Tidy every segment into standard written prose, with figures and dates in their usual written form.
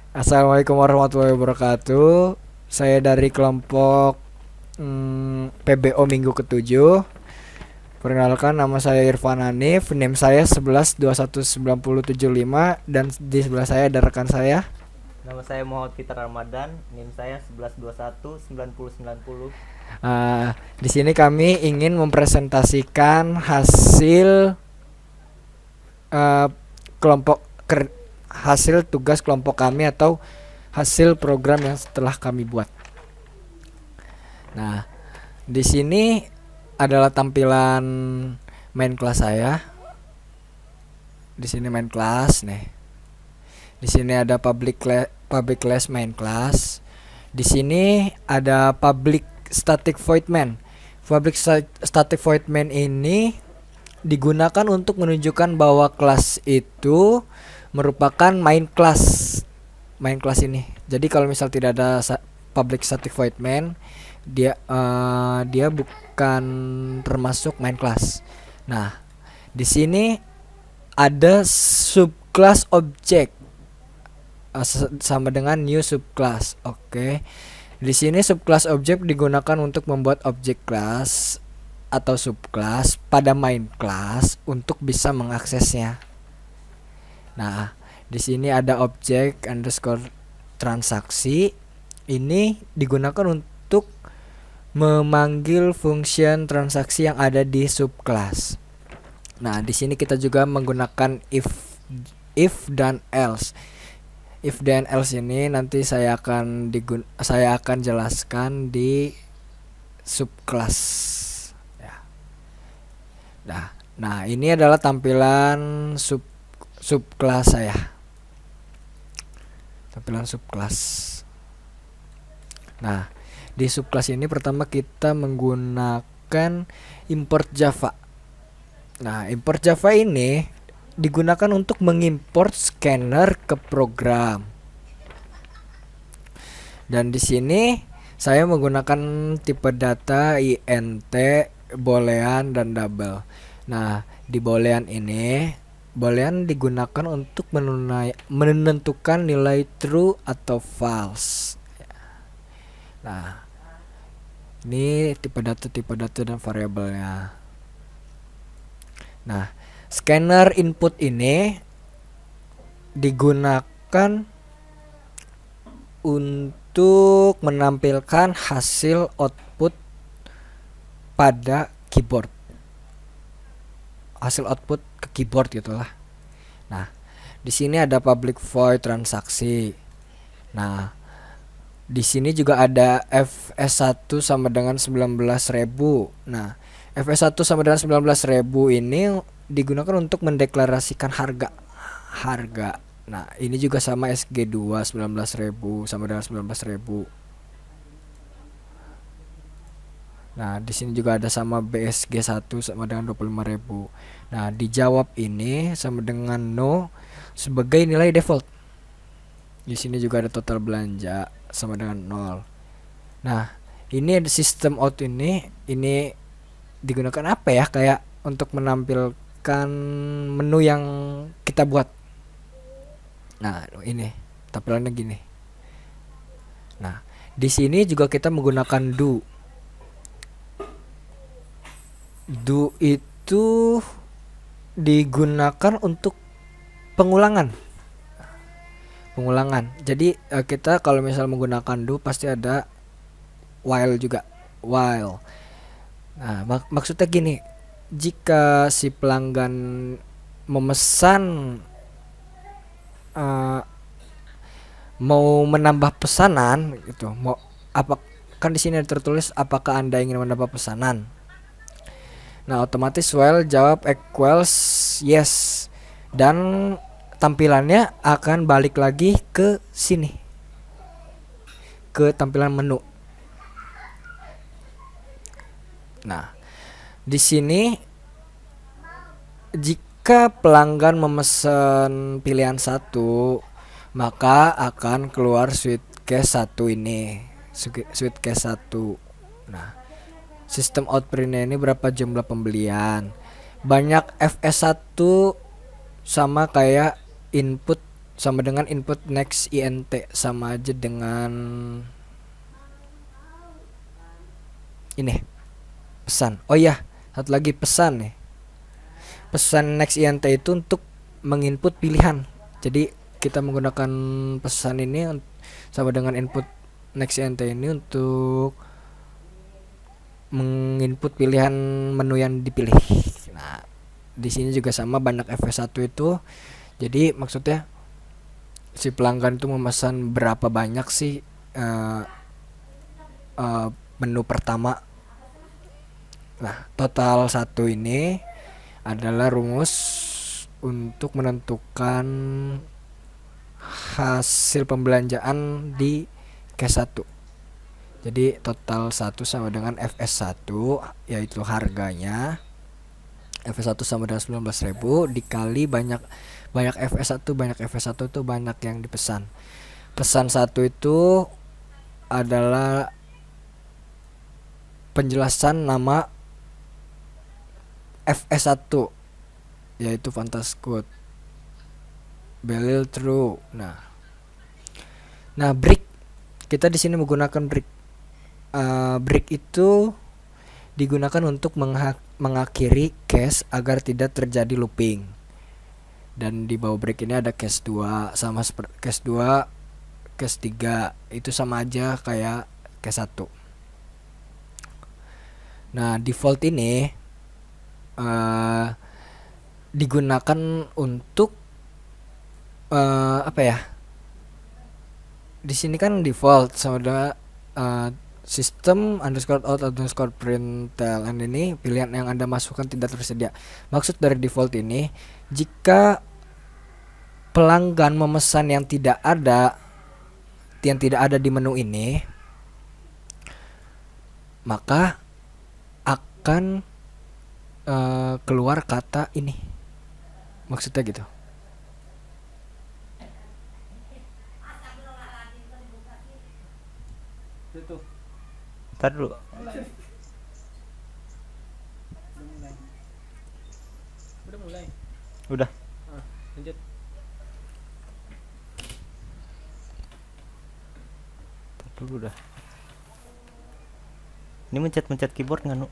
Assalamualaikum warahmatullahi wabarakatuh. Saya dari kelompok PBO Minggu Ketujuh. Perkenalkan, nama saya Irfan Hanif, NIM saya 11219075, dan di sebelah saya ada rekan saya. Nama saya Muhammad Fitra Ramadan, NIM saya 11219090. Di sini kami ingin mempresentasikan hasil uh, kelompok hasil tugas kelompok kami atau hasil program yang setelah kami buat. Nah, di sini adalah tampilan main kelas saya. Di sini main kelas nih. Di sini ada public class main class. Di sini ada public static void main. Public static void main ini digunakan untuk menunjukkan bahwa kelas itu merupakan main class. Main kelas ini. Jadi kalau misal tidak ada public static void main, dia bukan termasuk main class. Nah, di sini ada subclass object sama dengan new subclass. Oke. Di sini subclass object digunakan untuk membuat objek class atau subclass pada main class untuk bisa mengaksesnya. Nah, di sini ada objek underscore transaksi. Ini digunakan untuk memanggil function transaksi yang ada di subclass. Nah, di sini kita juga menggunakan if dan else. If dan else ini nanti saya akan jelaskan di subclass. Ya. Nah, ini adalah tampilan subclass saya. Tampilan subclass. Nah, di subclass ini pertama kita menggunakan import Java. Nah, import Java ini digunakan untuk mengimport scanner ke program. Dan di sini saya menggunakan tipe data int, boolean, dan double. Nah, di boolean ini, boolean digunakan untuk menentukan nilai true atau false. Nah, ini tipe data dan variabelnya. Nah, scanner input ini digunakan untuk menampilkan hasil output pada keyboard. Hasil output ke keyboard gitulah. Nah, di sini ada public void transaksi. Nah, di sini juga ada fs1 sama dengan 19.000. Nah, fs1 sama dengan 19.000 ini digunakan untuk mendeklarasikan harga. Nah, ini juga sama SG2 19.000 sama dengan 19.000. Nah, di sini juga ada sama BSG1 sama dengan 25.000. Nah, dijawab ini sama dengan no sebagai nilai default. Di sini juga ada total belanja sama dengan 0. Nah, ini ada sistem out ini digunakan apa ya? Kayak untuk menampilkan menu yang kita buat. Nah, ini tampilannya gini. Nah, di sini juga kita menggunakan do. Do itu digunakan untuk pengulangan. Jadi kita kalau misal menggunakan do pasti ada while juga. While. Nah, maksudnya gini. Jika si pelanggan memesan mau menambah pesanan gitu, kan di sini tertulis apakah Anda ingin menambah pesanan. Nah, otomatis while jawab equals yes, dan tampilannya akan balik lagi ke sini, ke tampilan menu. Nah, di sini jika pelanggan memesan pilihan 1, maka akan keluar sweet case 1 ini. Sweet case 1. Nah, sistem outprintnya ini berapa jumlah pembelian. Banyak fs1 sama kayak input sama dengan input next int, sama aja dengan ini pesan. Oh iya, satu lagi pesan nih. Pesan next int itu untuk menginput pilihan. Jadi kita menggunakan pesan ini sama dengan input next int ini untuk menginput pilihan menu yang dipilih. Nah, di sini juga sama, banyak fs1 itu. Jadi maksudnya si pelanggan itu memesan berapa banyak sih eh, menu pertama. Nah, total satu ini adalah rumus untuk menentukan hasil pembelanjaan di case 1. Jadi total 1 sama dengan fs1, yaitu harganya. fs1 sama dengan 19.000 dikali banyak fs1. Banyak fs1 itu banyak yang dipesan. Pesan 1 itu adalah penjelasan nama fs1, yaitu Fantascoot, Belil True. Nah, break, kita di sini menggunakan break. Break itu digunakan untuk mengakhiri case agar tidak terjadi looping. Dan di bawah break ini ada case 2, sama seperti case 2, case 3 itu sama aja kayak case 1. Nah, default ini digunakan untuk apa ya? Di sini kan default sama ada system underscore out underscore println, ini pilihan yang Anda masukkan tidak tersedia. Maksud dari default ini, jika pelanggan memesan yang tidak ada di menu ini, maka akan keluar kata ini. Maksudnya gitu. Ntar dulu. Udah mulai. Udah. Lanjut. Ntar dulu dah. Ini mencet keyboard nggak, Nu?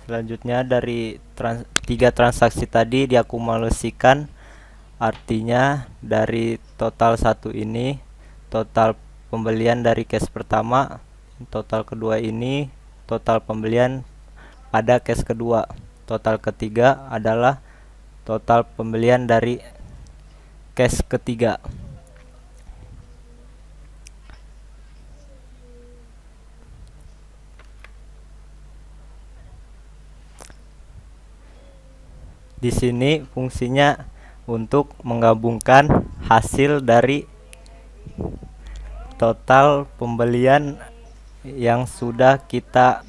Selanjutnya dari 3 transaksi tadi diakumulasikan, artinya dari total 1 ini total pembelian dari case pertama, total kedua ini total pembelian pada case kedua, total ketiga adalah total pembelian dari case ketiga. Di sini fungsinya untuk menggabungkan hasil dari total pembelian yang sudah kita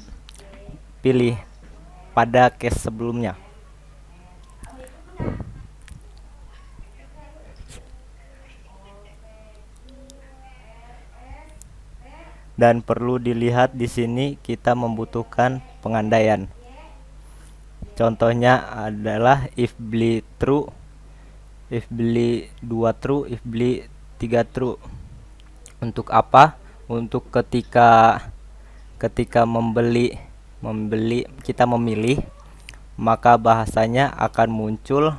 pilih pada case sebelumnya. Dan perlu dilihat di sini kita membutuhkan pengandaian. Contohnya adalah if beli true, if beli 2 true, if beli 3 true. Untuk apa? Untuk ketika membeli kita memilih, maka bahasanya akan muncul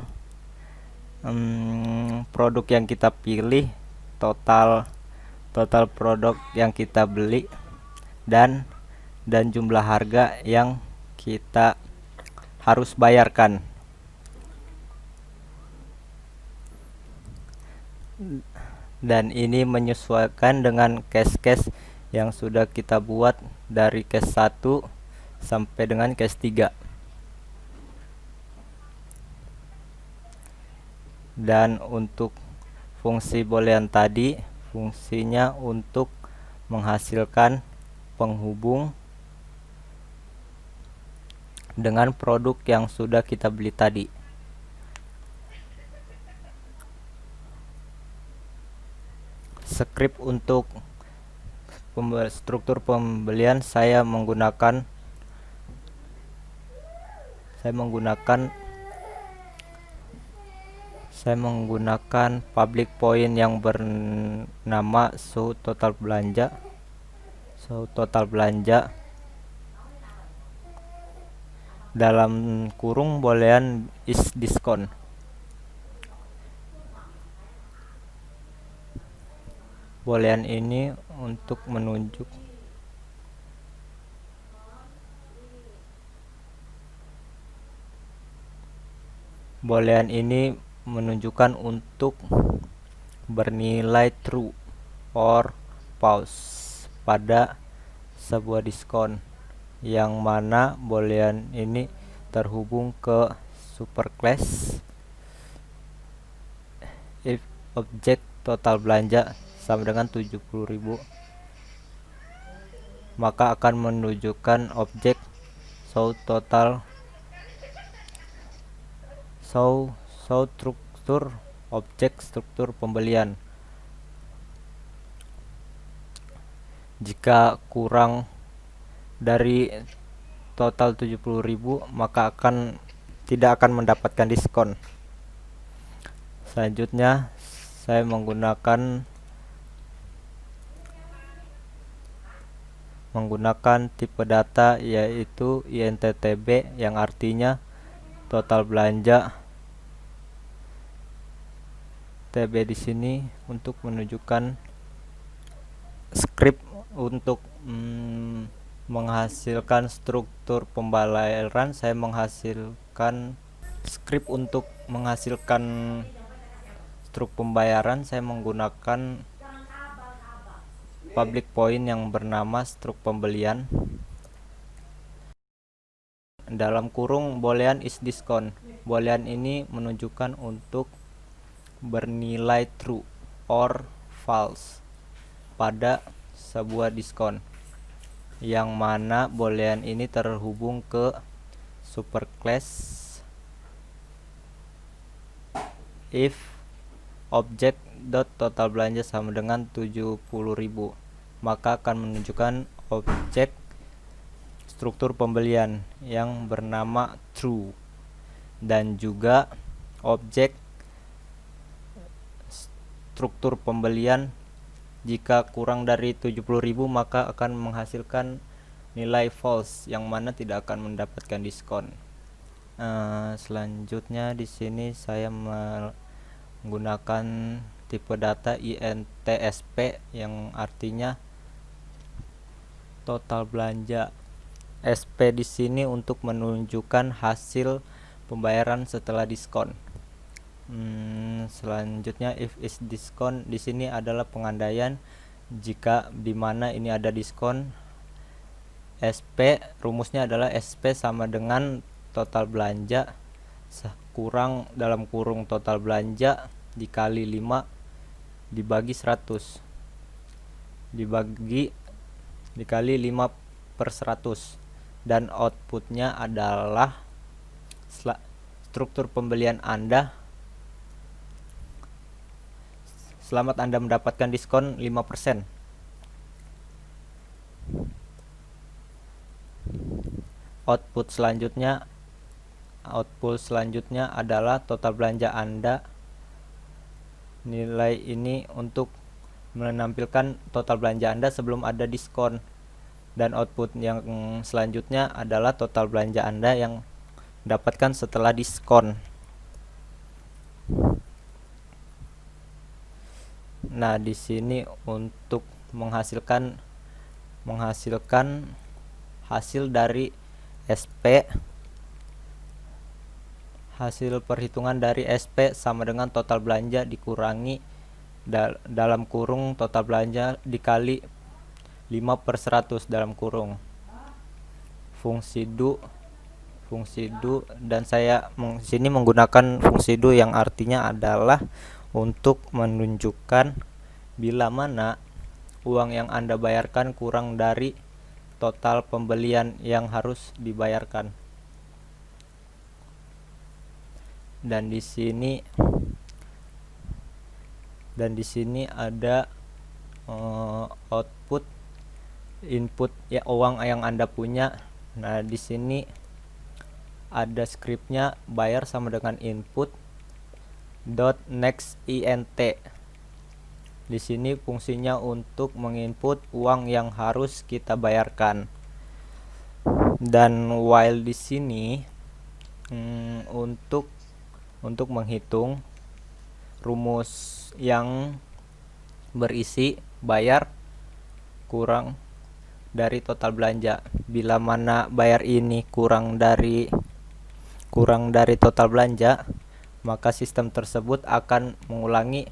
produk yang kita pilih, total produk yang kita beli, dan jumlah harga yang kita harus bayarkan. Dan ini menyesuaikan dengan case-case yang sudah kita buat dari case 1 sampai dengan case 3. Dan untuk fungsi boolean tadi, fungsinya untuk menghasilkan penghubung dengan produk yang sudah kita beli tadi. Script untuk struktur pembelian saya menggunakan saya menggunakan public point yang bernama show total belanja dalam kurung boolean is discount. Boolean ini untuk menunjukkan untuk bernilai true or false pada sebuah diskon, yang mana boolean ini terhubung ke superclass if objek total belanja sama dengan 70.000, maka akan menunjukkan objek show struktur objek struktur pembelian. Jika kurang dari total 70.000, maka tidak akan mendapatkan diskon. Selanjutnya saya menggunakan tipe data yaitu INTTB, yang artinya total belanja TB di sini untuk menunjukkan script untuk menghasilkan struktur pembayaran. Saya menghasilkan script untuk menghasilkan struktur pembayaran. Saya menggunakan public point yang bernama struk pembelian dalam kurung boolean is discount. Boolean ini menunjukkan untuk bernilai true or false pada sebuah diskon, yang mana boolean ini terhubung ke superclass if objek dot total belanja sama dengan 70.000, maka akan menunjukkan objek struktur pembelian yang bernama true, dan juga objek struktur pembelian jika kurang dari 70.000 maka akan menghasilkan nilai false, yang mana tidak akan mendapatkan diskon. Selanjutnya di sini saya menggunakan tipe data INTSP, yang artinya total belanja. SP di sini untuk menunjukkan hasil pembayaran setelah diskon. Selanjutnya if is discount di sini adalah pengandaian jika di mana ini ada diskon. SP rumusnya adalah SP sama dengan total belanja kurang dalam kurung total belanja dikali 5 dibagi 100 dikali 5/100, dan outputnya adalah struktur pembelian Anda. Selamat Anda mendapatkan diskon 5%. Output selanjutnya adalah total belanja Anda. Nilai ini untuk menampilkan total belanja Anda sebelum ada diskon, dan output yang selanjutnya adalah total belanja Anda yang dapatkan setelah diskon. Nah, di sini untuk menghasilkan hasil dari SP, hasil perhitungan dari SP sama dengan total belanja dikurangi dalam kurung total belanja dikali 5/100 dalam kurung fungsi do, dan saya sini menggunakan fungsi do yang artinya adalah untuk menunjukkan bila mana uang yang Anda bayarkan kurang dari total pembelian yang harus dibayarkan. Dan di sini ada output input ya uang yang Anda punya. Nah, di sini ada scriptnya bayar sama dengan input dot next int. Di sini fungsinya untuk menginput uang yang harus kita bayarkan. Dan while di sini untuk menghitung rumus yang berisi bayar kurang dari total belanja. Bila mana bayar ini kurang dari total belanja, maka sistem tersebut akan mengulangi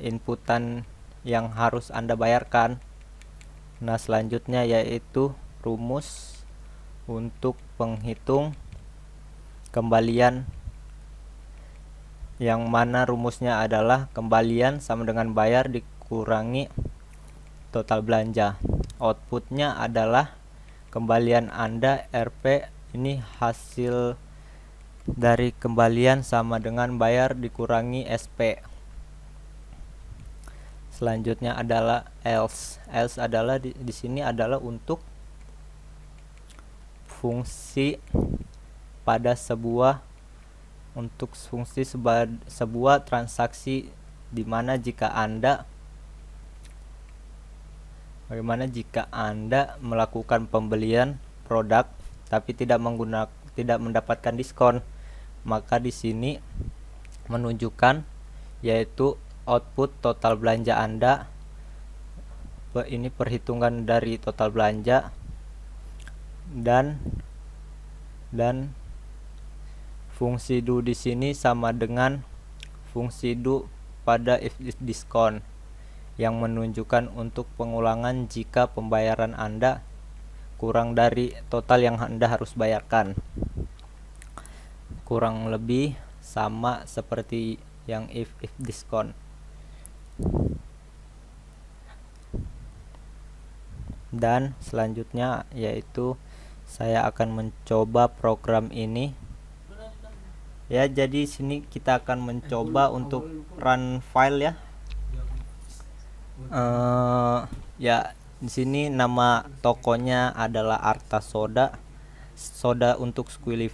inputan yang harus Anda bayarkan. Nah, selanjutnya yaitu rumus untuk penghitung kembalian, yang mana rumusnya adalah kembalian sama dengan bayar dikurangi total belanja. Outputnya adalah kembalian Anda Rp, ini hasil dari kembalian sama dengan bayar dikurangi SP. Selanjutnya adalah else. Else adalah di sini adalah untuk fungsi pada sebuah transaksi, dimana jika Anda melakukan pembelian produk tapi tidak mendapatkan diskon, maka di sini menunjukkan yaitu output total belanja Anda. Ini perhitungan dari total belanja dan fungsi do di sini sama dengan fungsi do pada if diskon, yang menunjukkan untuk pengulangan jika pembayaran Anda kurang dari total yang Anda harus bayarkan. Kurang lebih sama seperti yang if diskon. Dan selanjutnya yaitu saya akan mencoba program ini. Ya, jadi sini kita akan mencoba untuk run file ya. Ya, di sini nama tokonya adalah Arta Soda. Soda untuk Squee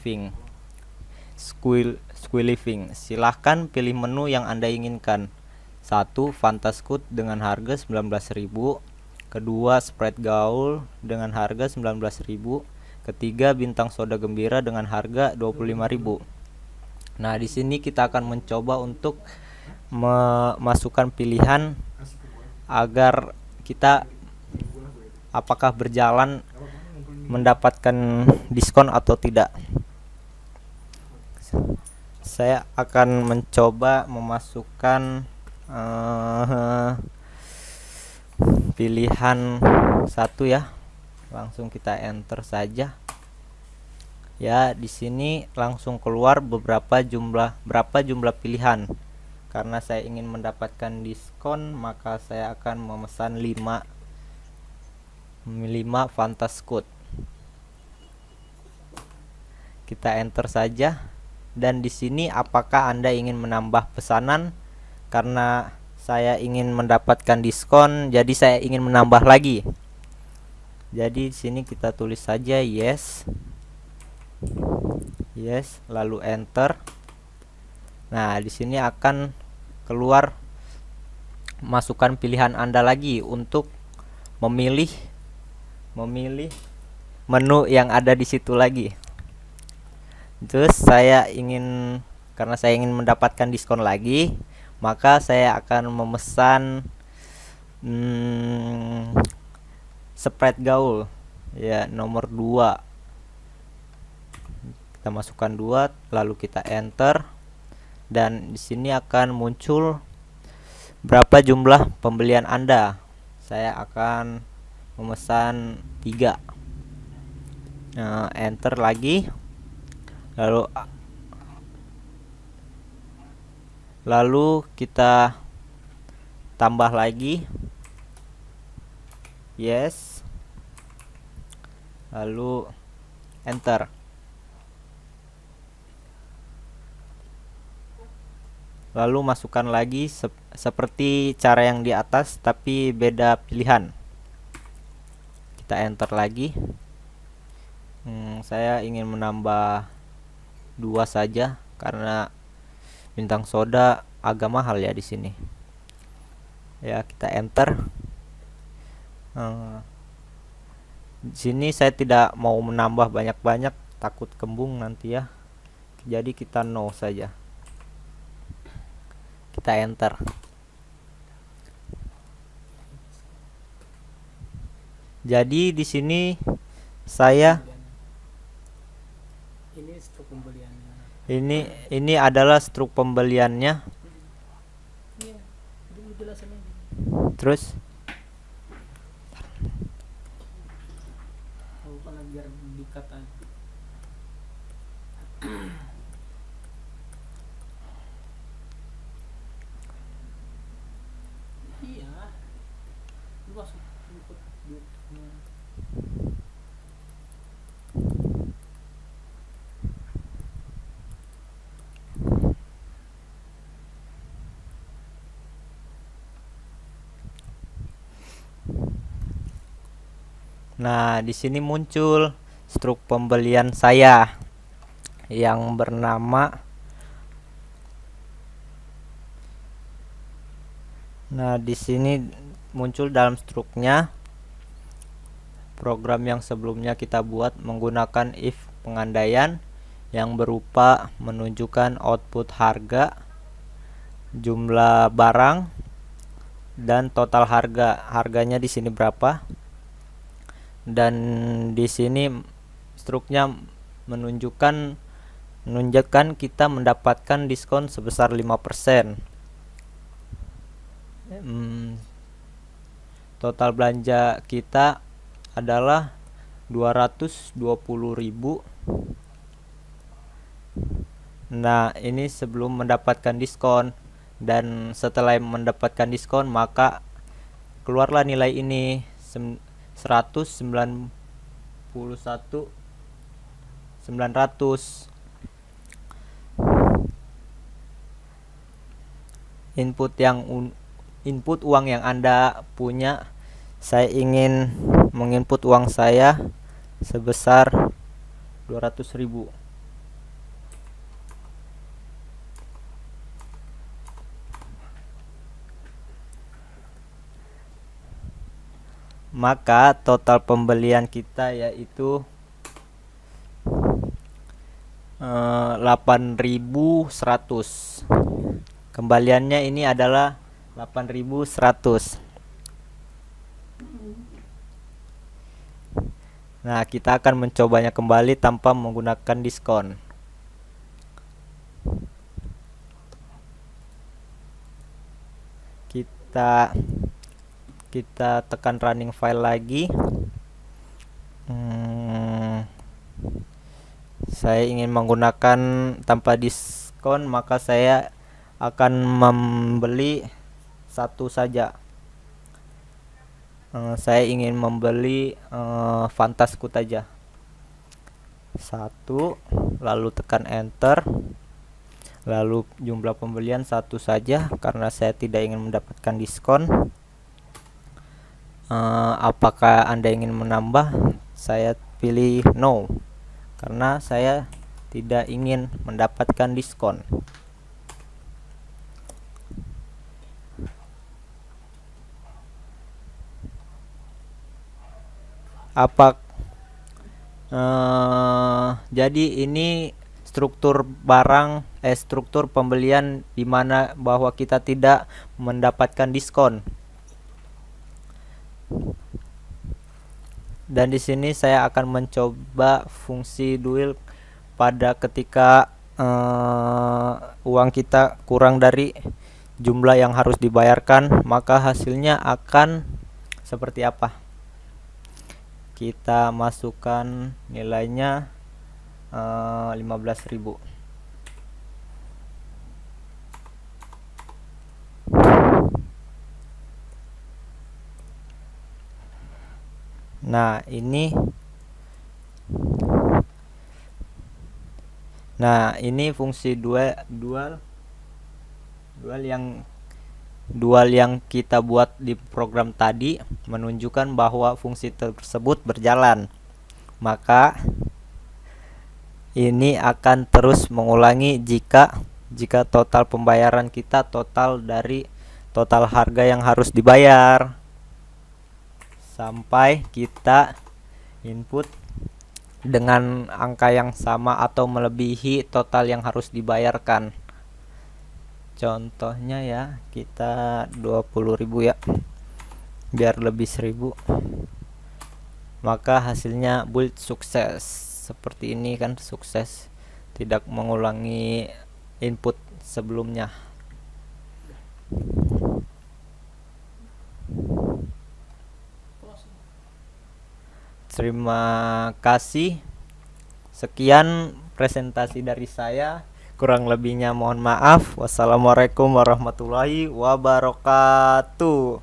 Living. Silahkan pilih menu yang Anda inginkan. 1. Fantascoot dengan harga 19.000. Kedua, Sprite Gaul dengan harga 19.000. Ketiga, Bintang Soda Gembira dengan harga 25.000. Nah, di sini kita akan mencoba untuk memasukkan pilihan agar kita apakah berjalan mendapatkan diskon atau tidak. Saya akan mencoba memasukkan pilihan 1 ya. Langsung kita enter saja. Ya, di sini langsung keluar berapa jumlah pilihan. Karena saya ingin mendapatkan diskon, maka saya akan memesan 5 Fantascoot. Kita enter saja. Dan di sini apakah Anda ingin menambah pesanan? Karena saya ingin mendapatkan diskon, jadi saya ingin menambah lagi. Jadi di sini kita tulis saja yes, lalu enter. Nah, di sini akan keluar masukkan pilihan Anda lagi untuk memilih menu yang ada di situ lagi. Terus karena saya ingin mendapatkan diskon lagi, maka saya akan memesan Sprite Gaul ya, nomor 2. Kita masukkan 2, lalu kita enter, dan di sini akan muncul berapa jumlah pembelian Anda. Saya akan memesan 3. Enter lagi, lalu kita tambah lagi yes, lalu enter. Lalu masukkan lagi seperti cara yang di atas tapi beda pilihan. Kita enter lagi. Saya ingin menambah 2 saja karena bintang soda agak mahal ya di sini. Ya, kita enter. Di sini saya tidak mau menambah banyak-banyak, takut kembung nanti ya. Jadi kita no saja. Kita enter. Jadi di sini saya Ini stok pembeliannya. ini adalah struk pembeliannya. Iya, dulu jelasin lagi. Terus Oh, karena biar dikat aja. Iya, lu masuk ikut duitnya. nah, di sini muncul struk pembelian saya yang bernama. Nah, di sini muncul dalam struknya program yang sebelumnya kita buat menggunakan if pengandaian yang berupa menunjukkan output harga, jumlah barang, dan total harga. Harganya di sini berapa? Dan di sini struknya menunjukkan kita mendapatkan diskon sebesar 5%. Total belanja kita adalah 220.000. Nah, ini sebelum mendapatkan diskon, dan setelah mendapatkan diskon maka keluarlah nilai ini 191.900. Input uang yang Anda punya. Saya ingin menginput uang saya sebesar 200.000. Maka total pembelian kita yaitu 8.100. Kembaliannya ini adalah 8.100. Nah, kita akan mencobanya kembali tanpa menggunakan diskon. Kita tekan running file lagi. Saya ingin menggunakan tanpa diskon, maka saya akan membeli satu saja. Saya ingin membeli Fantasku saja. Satu, lalu tekan enter. Lalu jumlah pembelian satu saja karena saya tidak ingin mendapatkan diskon. Apakah Anda ingin menambah? Saya pilih no karena saya tidak ingin mendapatkan diskon. Jadi ini struktur pembelian di mana bahwa kita tidak mendapatkan diskon. Dan di sini saya akan mencoba fungsi dual pada ketika uang kita kurang dari jumlah yang harus dibayarkan, maka hasilnya akan seperti apa? Kita masukkan nilainya 15.000. Nah, ini fungsi dual yang kita buat di program tadi menunjukkan bahwa fungsi tersebut berjalan. Maka ini akan terus mengulangi jika total pembayaran kita total dari total harga yang harus dibayar sampai kita input dengan angka yang sama atau melebihi total yang harus dibayarkan. Contohnya ya, kita 20.000 ya, biar lebih 1.000, maka hasilnya build sukses. Seperti ini kan, sukses, tidak mengulangi input sebelumnya. Terima kasih. Sekian presentasi dari saya. Kurang lebihnya mohon maaf. Wassalamualaikum warahmatullahi wabarakatuh.